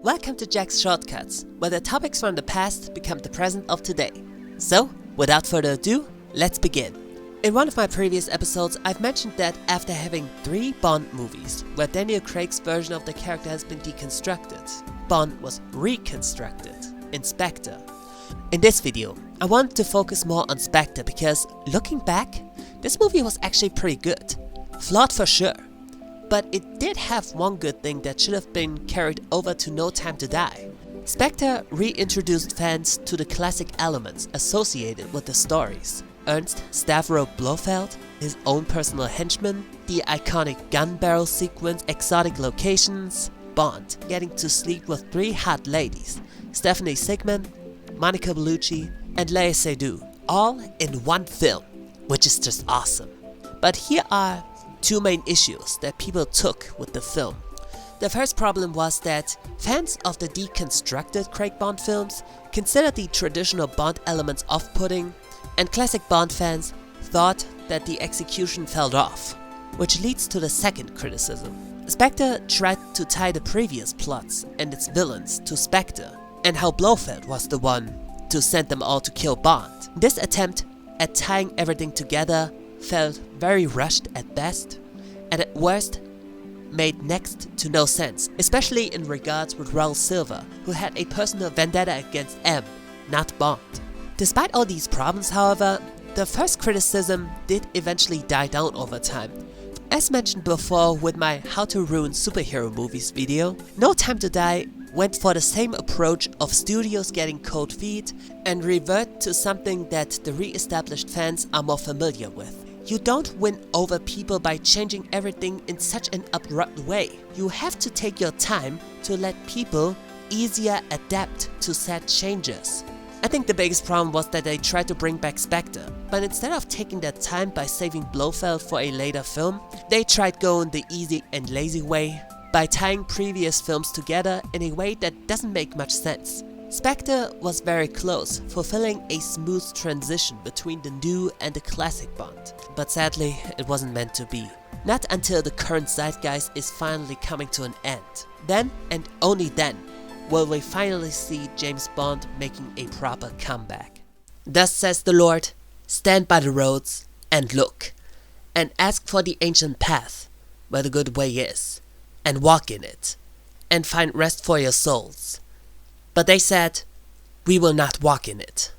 Welcome to Jack's Shortcuts, where the topics from the past become the present of today. So, without further ado, let's begin. In one of my previous episodes, I've mentioned that after having 3 Bond movies, where Daniel Craig's version of the character has been deconstructed, Bond was reconstructed in Spectre. In this video, I wanted to focus more on Spectre because, looking back, this movie was actually pretty good. Flawed for sure. But it did have one good thing that should have been carried over to No Time to Die. Spectre reintroduced fans to the classic elements associated with the stories. Ernst Stavro Blofeld, his own personal henchman, the iconic gun barrel sequence, exotic locations, Bond getting to sleep with 3 hot ladies, Stephanie Sigman, Monica Bellucci, and Léa Seydoux, all in one film, which is just awesome. But here are 2 main issues that people took with the film. The first problem was that fans of the deconstructed Craig Bond films considered the traditional Bond elements off-putting, and classic Bond fans thought that the execution fell off, which leads to the second criticism. Spectre tried to tie the previous plots and its villains to Spectre, and how Blofeld was the one to send them all to kill Bond. This attempt at tying everything together felt very rushed at best, and at worst made next to no sense, especially in regards with Raoul Silva, who had a personal vendetta against M, not Bond. Despite all these problems, however, the first criticism did eventually die down over time. As mentioned before with my How to Ruin Superhero Movies video, No Time to Die went for the same approach of studios getting cold feet and revert to something that the re-established fans are more familiar with. You don't win over people by changing everything in such an abrupt way. You have to take your time to let people easier adapt to said changes. I think the biggest problem was that they tried to bring back Spectre, but instead of taking their time by saving Blofeld for a later film, they tried going the easy and lazy way by tying previous films together in a way that doesn't make much sense. Spectre was very close, fulfilling a smooth transition between the new and the classic Bond. But sadly, it wasn't meant to be. Not until the current zeitgeist is finally coming to an end. Then, and only then, will we finally see James Bond making a proper comeback. Thus says the Lord, stand by the roads and look, and ask for the ancient path, where the good way is, and walk in it, and find rest for your souls. But they said, we will not walk in it.